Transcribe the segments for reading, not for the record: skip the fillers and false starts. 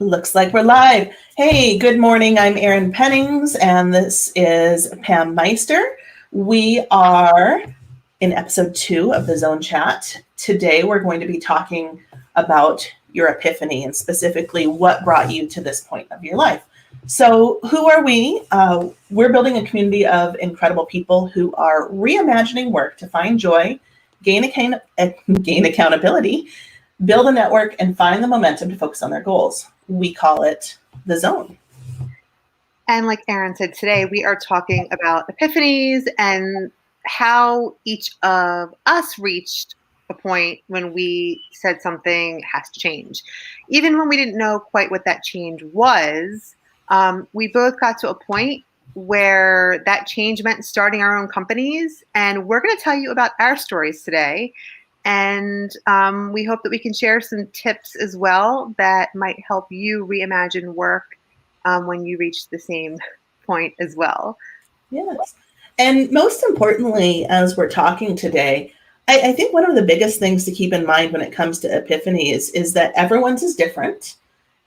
Looks like we're live. Hey, good morning. I'm Erin Pennings, and this is Pam Meister. We are in episode 2 of the Zone Chat. Today, we're going to be talking about your epiphany and specifically what brought you to this point of your life. So, who are we? We're building a community of incredible people who are reimagining work to find joy, gain accountability, build a network, and find the momentum to focus on their goals. We call it the Zone. And like Erin said, today we are talking about epiphanies and how each of us reached a point when we said something has to change. Even when we didn't know quite what that change was, we both got to a point where that change meant starting our own companies. And we're going to tell you about our stories today. And we hope that we can share some tips as well that might help you reimagine work when you reach the same point as well. Yes. And most importantly, as we're talking today, I think one of the biggest things to keep in mind when it comes to epiphanies is that everyone's is different.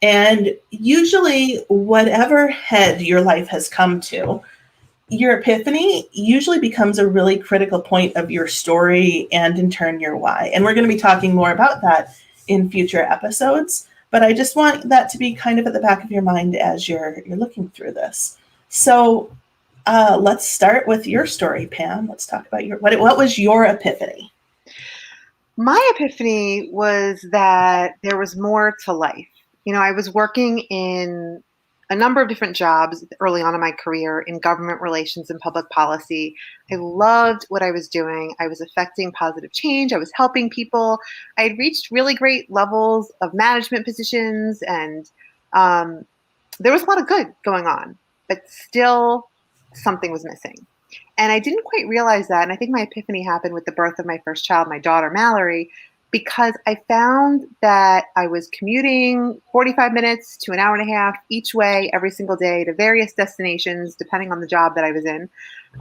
And usually, whatever head your life has come to, your epiphany usually becomes a really critical point of your story and in turn your why. And we're going to be talking more about that in future episodes. But I just want that to be kind of at the back of your mind as you're looking through this. So let's start with your story, Pam. Let's talk about what was your epiphany? My epiphany was that there was more to life. You know, I was working in a number of different jobs early on in my career in government relations and public policy. I loved what I was doing. I was affecting positive change. I was helping people. I had reached really great levels of management positions, and there was a lot of good going on, but still something was missing. And I didn't quite realize that. And I think my epiphany happened with the birth of my first child, my daughter, Mallory, because I found that I was commuting 45 minutes to an hour and a half each way every single day to various destinations, depending on the job that I was in,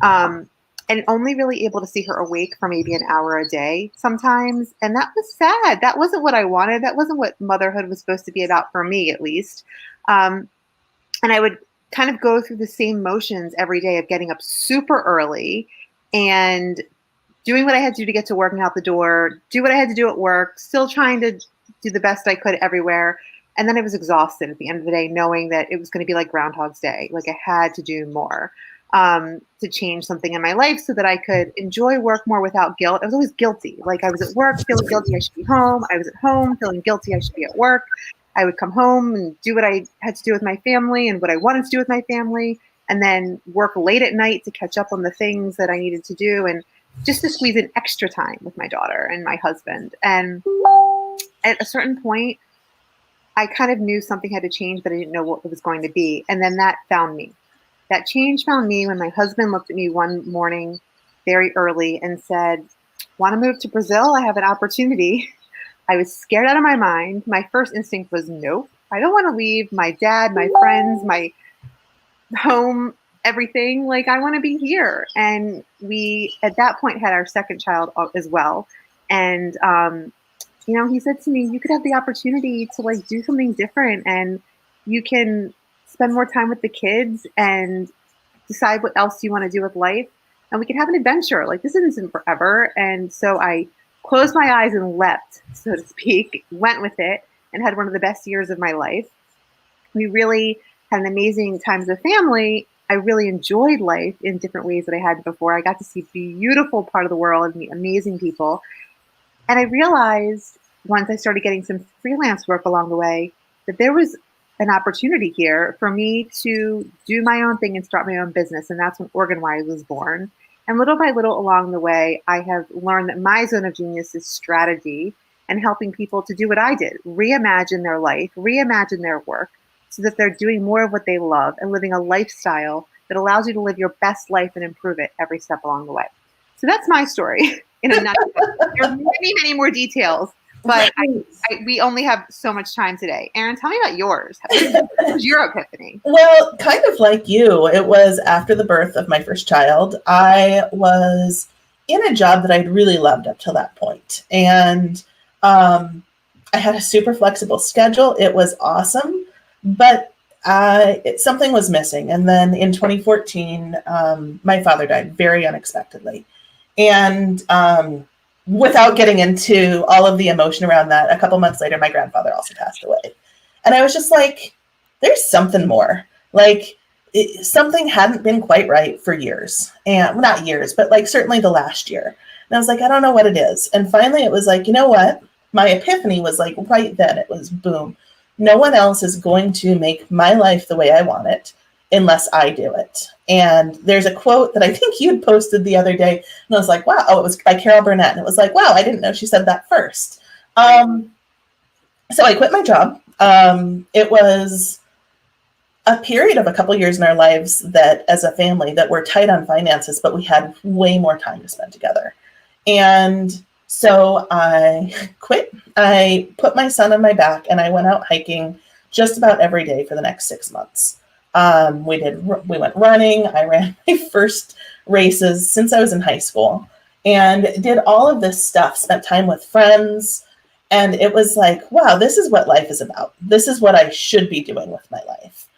and only really able to see her awake for maybe an hour a day sometimes. And that was sad. That wasn't what I wanted. That wasn't what motherhood was supposed to be about, for me at least. And I would kind of go through the same motions every day of getting up super early and doing what I had to do to get to work and out the door, do what I had to do at work, still trying to do the best I could everywhere. And then I was exhausted at the end of the day, knowing that it was going to be like Groundhog's Day. Like I had to do more to change something in my life so that I could enjoy work more without guilt. I was always guilty. Like I was at work feeling guilty I should be home. I was at home feeling guilty I should be at work. I would come home and do what I had to do with my family and what I wanted to do with my family, and then work late at night to catch up on the things that I needed to do, and just to squeeze in extra time with my daughter and my husband. And at a certain point, I kind of knew something had to change, but I didn't know what it was going to be. And then that found me. That change found me when my husband looked at me one morning very early and said, "Want to move to Brazil? I have an opportunity." I was scared out of my mind. My first instinct was, nope, I don't want to leave my dad, my friends, my home, everything. Like, I want to be here. And we, at that point, had our second child as well. And, you know, he said to me, you could have the opportunity to like do something different, and you can spend more time with the kids and decide what else you want to do with life. And we can have an adventure. Like, this isn't forever. And so I closed my eyes and leapt, so to speak, went with it, and had one of the best years of my life. We really had an amazing time as a family. I really enjoyed life in different ways that I hadn't before. I got to see a beautiful part of the world and meet amazing people. And I realized once I started getting some freelance work along the way that there was an opportunity here for me to do my own thing and start my own business. And that's when OrganWise was born. And little by little along the way, I have learned that my zone of genius is strategy and helping people to do what I did, reimagine their life, reimagine their work, so that they're doing more of what they love and living a lifestyle that allows you to live your best life and improve it every step along the way. So that's my story in a nutshell. There are many, many more details, but we only have so much time today. Erin, tell me about yours. What was your epiphany? Well, kind of like you, it was after the birth of my first child. I was in a job that I'd really loved up till that point. And I had a super flexible schedule. It was awesome. but something was missing. And then in 2014, my father died very unexpectedly. And without getting into all of the emotion around that, a couple months later, my grandfather also passed away. And I was just like, there's something more. Like, something hadn't been quite right for years. And not years, but like certainly the last year. And I was like, I don't know what it is. And finally it was like, you know what? My epiphany was like right then. It was boom. No one else is going to make my life the way I want it unless I do it. And there's a quote that I think you had posted the other day. And I was like, wow, oh, it was by Carol Burnett. And it was like, wow, I didn't know she said that first. So I quit my job. It was a period of a couple years in our lives that as a family that were tight on finances, but we had way more time to spend together. And so I quit. I put my son on my back and I went out hiking just about every day for the next 6 months. We went running. I ran my first races since I was in high school and did all of this stuff, spent time with friends. And it was like, wow, this is what life is about. This is what I should be doing with my life.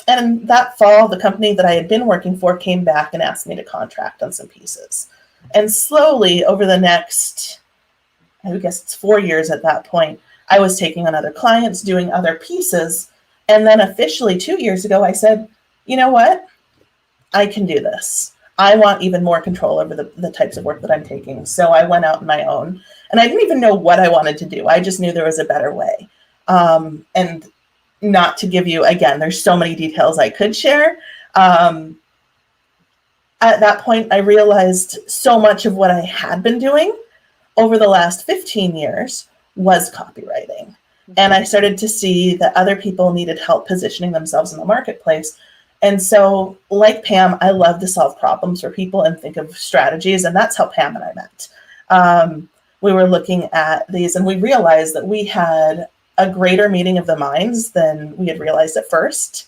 And that fall, the company that I had been working for came back and asked me to contract on some pieces. And slowly over the next, I guess it's 4 years at that point, I was taking on other clients, doing other pieces. And then officially 2 years ago, I said, you know what? I can do this. I want even more control over the types of work that I'm taking. So I went out on my own. And I didn't even know what I wanted to do. I just knew there was a better way. And not to give you, again, there's so many details I could share. At that point, I realized so much of what I had been doing over the last 15 years was copywriting. And I started to see that other people needed help positioning themselves in the marketplace. And so, like Pam, I love to solve problems for people and think of strategies. And that's how Pam and I met. We were looking at these and we realized that we had a greater meeting of the minds than we had realized at first.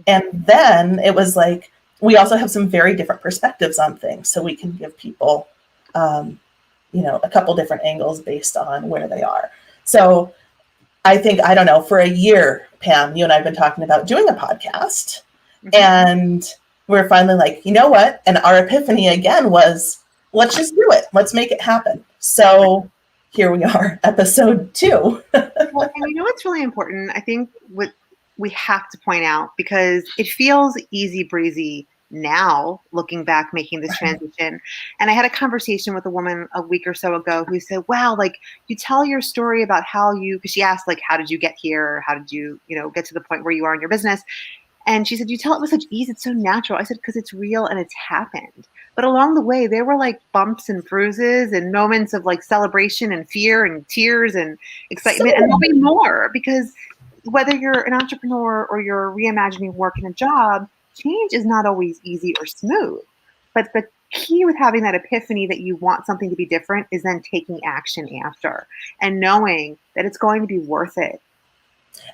And then it was like, we also have some very different perspectives on things. So we can give people, a couple different angles based on where they are. So I think, I don't know, for a year, Pam, you and I have been talking about doing a podcast. And we're finally like, you know what? And our epiphany again was, let's just do it. Let's make it happen. So here we are, episode 2. Well, and you know what's really important? I think what we have to point out, because it feels easy breezy now, looking back, making this transition. And I had a conversation with a woman a week or so ago who said, wow, like you tell your story about how because she asked, like, how did you get here? How did you, get to the point where you are in your business? And she said, you tell it with such ease. It's so natural. I said, because it's real and it's happened. But along the way, there were like bumps and bruises and moments of like celebration and fear and tears and excitement, and there'll be more, because whether you're an entrepreneur or you're reimagining work in a job, change is not always easy or smooth. But the key with having that epiphany that you want something to be different is then taking action after and knowing that it's going to be worth it.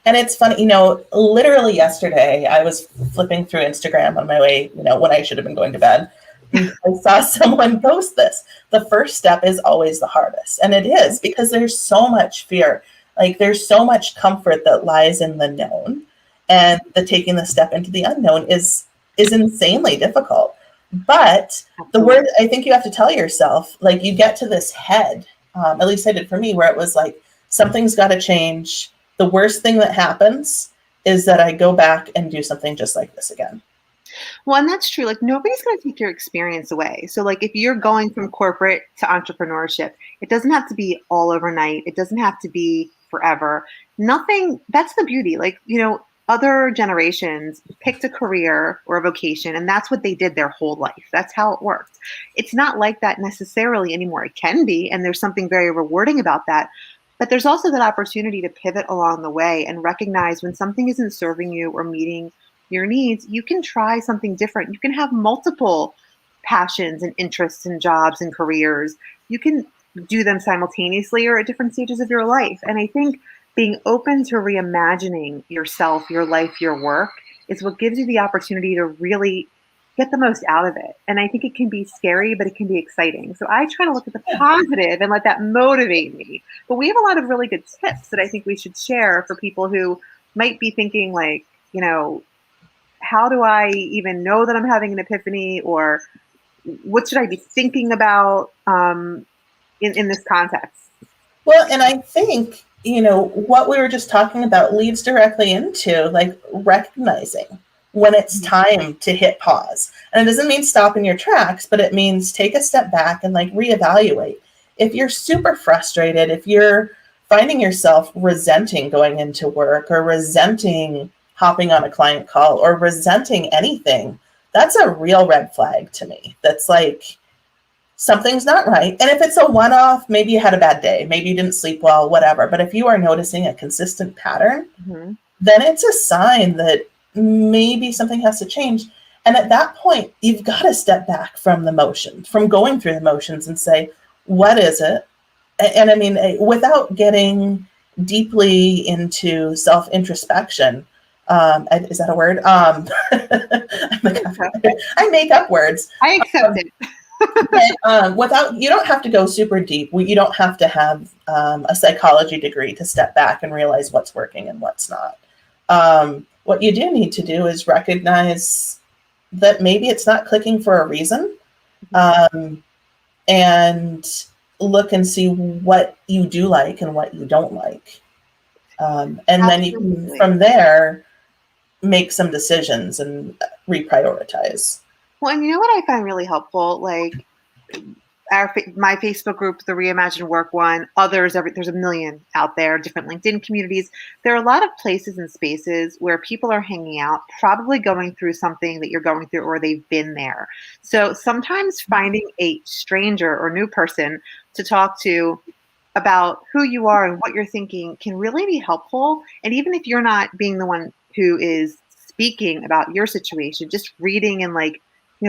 And it's funny, literally yesterday, I was flipping through Instagram on my way, when I should have been going to bed. I saw someone post this. The first step is always the hardest. And it is, because there's so much fear. Like there's so much comfort that lies in the known. And taking the step into the unknown is insanely difficult. But the word, I think you have to tell yourself, like you get to this head, at least I did for me, where it was like, something's got to change. The worst thing that happens is that I go back and do something just like this again. Well, and that's true. Like nobody's going to take your experience away. So like if you're going from corporate to entrepreneurship, it doesn't have to be all overnight. It doesn't have to be forever. Nothing. That's the beauty. Like, other generations picked a career or a vocation, and that's what they did their whole life. That's how it worked. It's not like that necessarily anymore. It can be, and there's something very rewarding about that. But there's also that opportunity to pivot along the way and recognize when something isn't serving you or meeting your needs, you can try something different. You can have multiple passions and interests and jobs and careers. You can do them simultaneously or at different stages of your life. And I think being open to reimagining yourself, your life, your work is what gives you the opportunity to really get the most out of it. And I think it can be scary, but it can be exciting. So I try to look at the positive and let that motivate me. But we have a lot of really good tips that I think we should share for people who might be thinking like, how do I even know that I'm having an epiphany, or what should I be thinking about in this context? Well, and I think, what we were just talking about leads directly into like recognizing when it's time to hit pause. And it doesn't mean stop in your tracks, but it means take a step back and like reevaluate. If you're super frustrated, if you're finding yourself resenting going into work or resenting hopping on a client call or resenting anything, that's a real red flag to me. That's like, something's not right. And if it's a one-off, maybe you had a bad day, maybe you didn't sleep well, whatever. But if you are noticing a consistent pattern, then it's a sign that maybe something has to change. And at that point, you've got to step back from the motions, from going through the motions and say, what is it? And I mean, without getting deeply into self-introspection, is that a word? I make up words. I accept it. But you don't have to go super deep. You don't have to have a psychology degree to step back and realize what's working and what's not. What you do need to do is recognize that maybe it's not clicking for a reason, and look and see what you do like and what you don't like. And then you can, from there, make some decisions and reprioritize. Well, and you know what I find really helpful? Like my Facebook group, the Reimagine Work one, others, there's a million out there, different LinkedIn communities. There are a lot of places and spaces where people are hanging out, probably going through something that you're going through or they've been there. So sometimes finding a stranger or new person to talk to about who you are and what you're thinking can really be helpful. And even if you're not being the one who is speaking about your situation, just reading and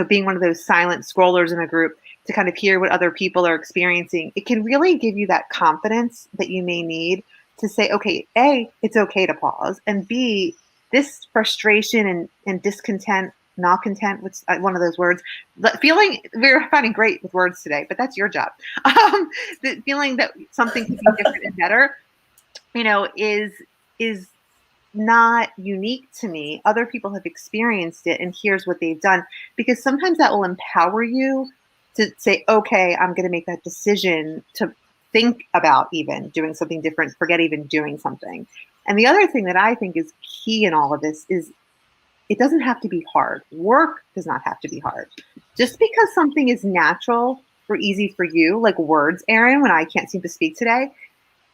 being one of those silent scrollers in a group to kind of hear what other people are experiencing, it can really give you that confidence that you may need to say, okay, A, it's okay to pause, and B, this frustration and discontent, not content, which one of those words, feeling, we're finding great with words today, but that's your job. The feeling that something can be different and better, is not unique to me. Other people have experienced it, and here's what they've done. Because sometimes that will empower you to say, okay, I'm going to make that decision to think about even doing something different, forget even doing something. And the other thing that I think is key in all of this is it doesn't have to be hard. Work does not have to be hard. Just because something is natural or easy for you, like words, Erin, when I can't seem to speak today,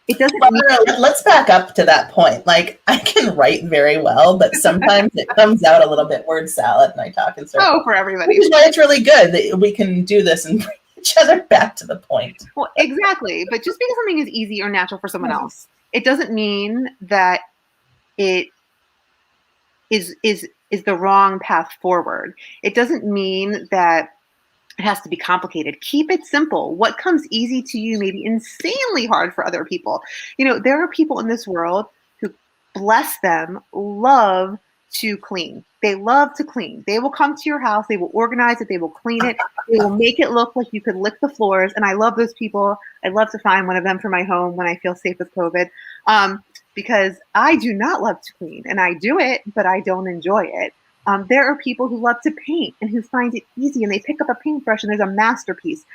it doesn't mean. Let's back up to that point. Like, I can write very well, but sometimes it comes out a little bit word salad and I talk in circles. Oh, for everybody. Which is why it's really good that we can do this and bring each other back to the point. Well, exactly. But just because something is easy or natural for someone else, it doesn't mean that it is the wrong path forward. It doesn't mean that it has to be complicated. Keep it simple. What comes easy to you may be insanely hard for other people. There are people in this world who, bless them, love to clean. They love to clean. They will come to your house. They will organize it. They will clean it. They will make it look like you could lick the floors. And I love those people. I'd love to find one of them for my home when I feel safe with COVID. Because I do not love to clean, and I do it, but I don't enjoy it. There are people who love to paint and who find it easy, and they pick up a paintbrush and there's a masterpiece.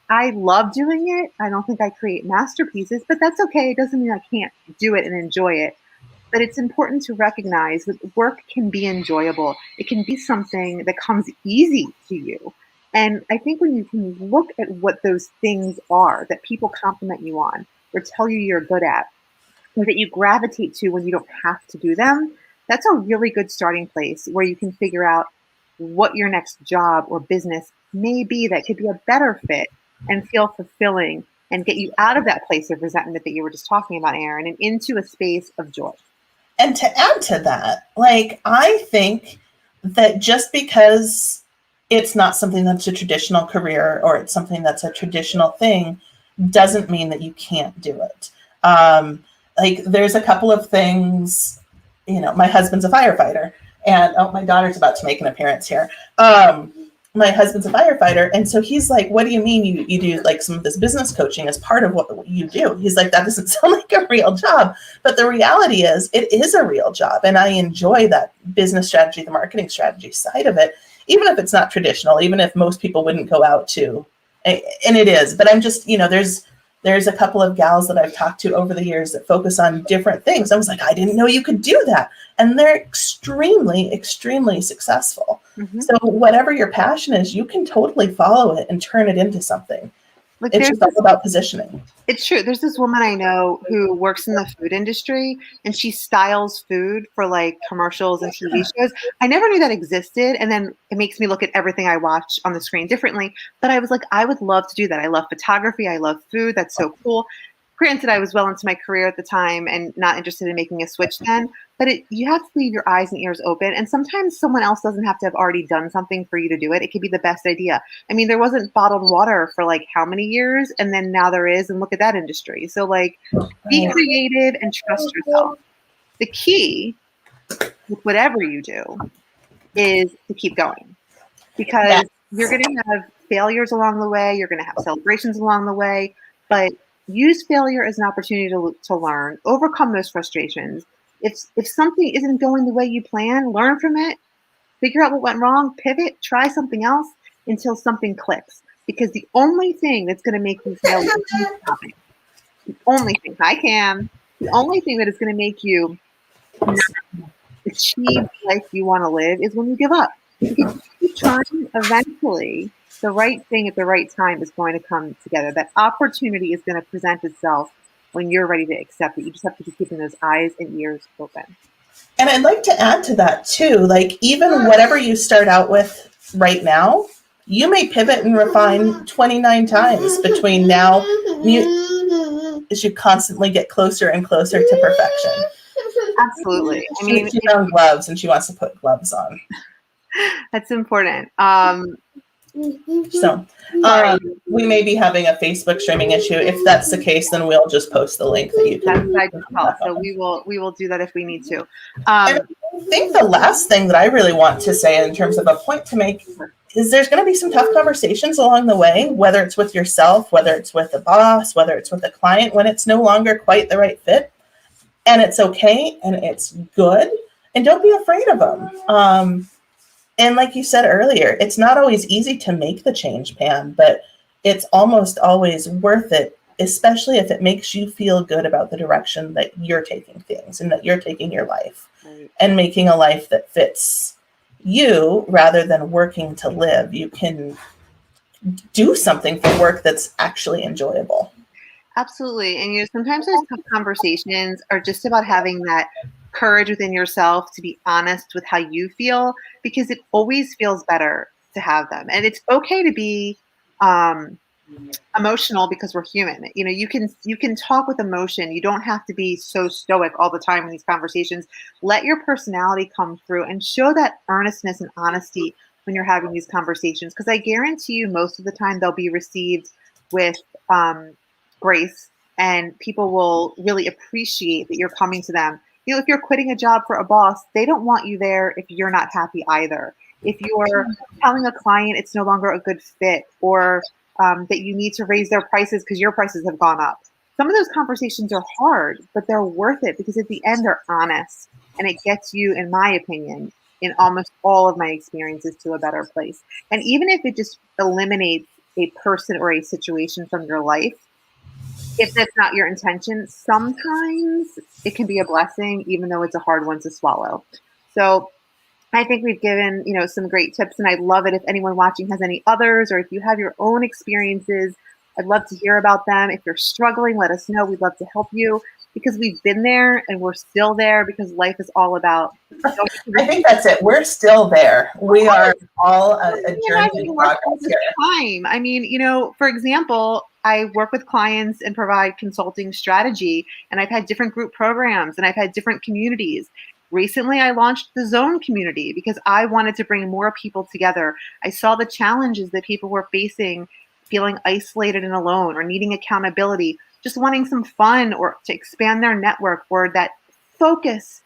I love doing it. I don't think I create masterpieces, but that's okay. It doesn't mean I can't do it and enjoy it. But it's important to recognize that work can be enjoyable. It can be something that comes easy to you. And I think when you can look at what those things are that people compliment you on or tell you you're good at, or that you gravitate to when you don't have to do them, that's a really good starting place where you can figure out what your next job or business may be that could be a better fit and feel fulfilling and get you out of that place of resentment that you were just talking about, Erin, and into a space of joy. And to add to that, I think that just because it's not something that's a traditional career or it's something that's a traditional thing doesn't mean that you can't do it. There's a couple of things. My husband's a firefighter, and my daughter's about to make an appearance here. my husband's a firefighter. And so he's like, what do you mean you do like some of this business coaching as part of what you do? He's like, that doesn't sound like a real job. But the reality is it is a real job. And I enjoy that business strategy, the marketing strategy side of it, even if it's not traditional, even if most people wouldn't go out to, and it is. But I'm just, there's a couple of gals that I've talked to over the years that focus on different things. I was like, I didn't know you could do that. And they're extremely, extremely successful. Mm-hmm. So whatever your passion is, you can totally follow it and turn it into something. Like it's just all about positioning. It's true. There's this woman I know who works in the food industry, and she styles food for like commercials and TV shows. I never knew that existed. And then it makes me look at everything I watch on the screen differently. But I was like, I would love to do that. I love photography. I love food. That's so cool. Granted, I was well into my career at the time and not interested in making a switch then, but you have to leave your eyes and ears open. And sometimes someone else doesn't have to have already done something for you to do it. It could be the best idea. I mean, there wasn't bottled water for like how many years? And then now there is, and look at that industry. So like, be creative and trust yourself. The key with whatever you do is to keep going, because you're going to have failures along the way. You're going to have celebrations along the way, but use failure as an opportunity to learn, overcome those frustrations. If something isn't going the way you plan, learn from it, figure out what went wrong, pivot, try something else until something clicks. Because the only thing that's going to make you fail is stopping. The only thing the only thing that is going to make you not achieve the life you want to live is when you give up. If you keep trying, eventually the right thing at the right time is going to come together. That opportunity is going to present itself when you're ready to accept it. You just have to keep keeping those eyes and ears open. And I'd like to add to that too, like even whatever you start out with right now, you may pivot and refine 29 times between now as you constantly get closer and closer to perfection. Absolutely. I mean, she's on gloves and she wants to put gloves on. That's important. So we may be having a Facebook streaming issue. If that's the case, then we'll just post the link that you can. So we will do that if we need to. And I think the last thing that I really want to say in terms of a point to make is there's going to be some tough conversations along the way, whether it's with yourself, whether it's with a boss, whether it's with a client, when it's no longer quite the right fit. And it's okay and it's good. And don't be afraid of them. And like you said earlier, it's not always easy to make the change, Pam, but it's almost always worth it, especially if it makes you feel good about the direction that you're taking things and that you're taking your life and making a life that fits you rather than working to live. You can do something for work that's actually enjoyable. Absolutely. And sometimes those tough conversations are just about having that courage within yourself to be honest with how you feel, because it always feels better to have them. And it's okay to be emotional, because we're human. You can talk with emotion. You don't have to be so stoic all the time in these conversations. Let your personality come through and show that earnestness and honesty when you're having these conversations, because I guarantee you most of the time they'll be received with grace, and people will really appreciate that you're coming to them. If you're quitting a job for a boss, they don't want you there if you're not happy either. If you're telling a client it's no longer a good fit, or that you need to raise their prices because your prices have gone up. Some of those conversations are hard, but they're worth it, because at the end they're honest, and it gets you, in my opinion, in almost all of my experiences, to a better place. And even if it just eliminates a person or a situation from your life, if that's not your intention, sometimes it can be a blessing, even though it's a hard one to swallow. So I think we've given, some great tips, and I'd love it if anyone watching has any others, or if you have your own experiences, I'd love to hear about them. If you're struggling, let us know. We'd love to help you, because we've been there and we're still there, because life is all about. I think that's it. We're still there. We are all a journey in progress here. Time. I mean, for example, I work with clients and provide consulting strategy, and I've had different group programs, and I've had different communities. Recently, I launched the Zone community because I wanted to bring more people together. I saw the challenges that people were facing, feeling isolated and alone, or needing accountability, just wanting some fun, or to expand their network, or that focus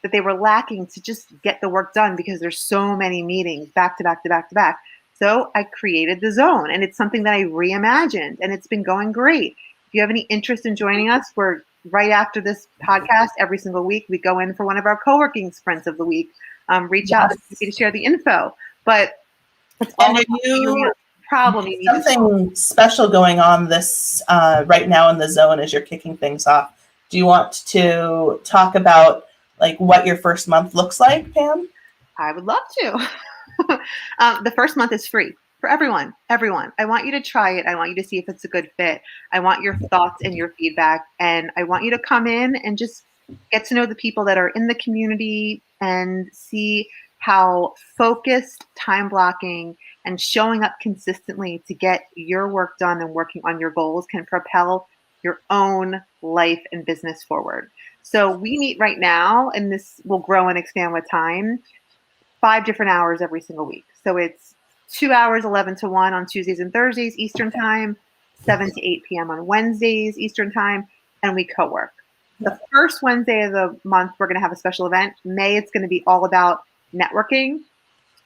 that they were lacking to just get the work done because there's so many meetings back to back to back to back. So I created the zone, and it's something that I reimagined, and it's been going great. If you have any interest in joining us, we're right after this podcast every single week. We go in for one of our co-working sprints of the week. Reach out to share the info. But it's all And about problem you need something special going on this right now in the zone as you're kicking things off. Do you want to talk about like what your first month looks like, Pam? I would love to. The first month is free for everyone. Everyone. I want you to try it. I want you to see if it's a good fit. I want your thoughts and your feedback. And I want you to come in and just get to know the people that are in the community and see how focused time blocking and showing up consistently to get your work done and working on your goals can propel your own life and business forward. So we meet right now, and this will grow and expand with time, 5 different hours every single week. So it's 2 hours, 11 to 1 on Tuesdays and Thursdays, Eastern time, 7 to 8 p.m. on Wednesdays, Eastern time, and we co-work. The first Wednesday of the month, we're going to have a special event. May, it's going to be all about networking.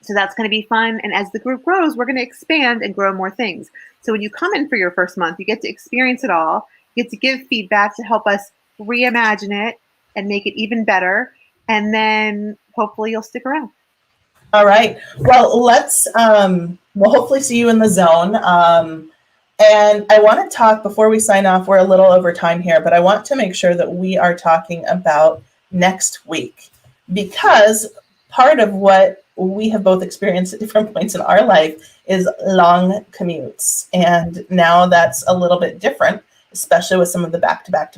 So that's going to be fun. And as the group grows, we're going to expand and grow more things. So when you come in for your first month, you get to experience it all. You get to give feedback to help us reimagine it and make it even better. And then hopefully you'll stick around. All right. Well, we'll hopefully see you in the zone. And I want to talk before we sign off. We're a little over time here, but I want to make sure that we are talking about next week, because part of what we have both experienced at different points in our life is long commutes. And now that's a little bit different, especially with some of the back-to-back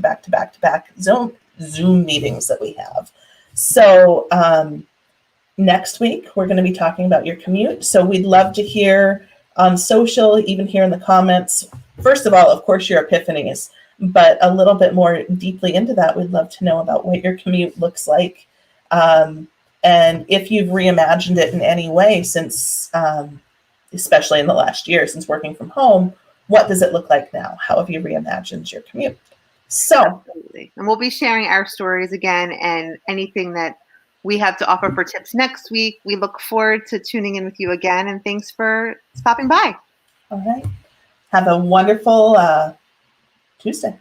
Zoom meetings that we have. So next week, we're going to be talking about your commute. So we'd love to hear on social, even here in the comments. First of all, of course, your epiphanies, but a little bit more deeply into that, we'd love to know about what your commute looks like. And if you've reimagined it in any way since, especially in the last year, since working from home, what does it look like now? How have you reimagined your commute? So, absolutely. And we'll be sharing our stories again and anything that we have to offer for tips next week. We look forward to tuning in with you again, and thanks for stopping by. All right. Have a wonderful Tuesday.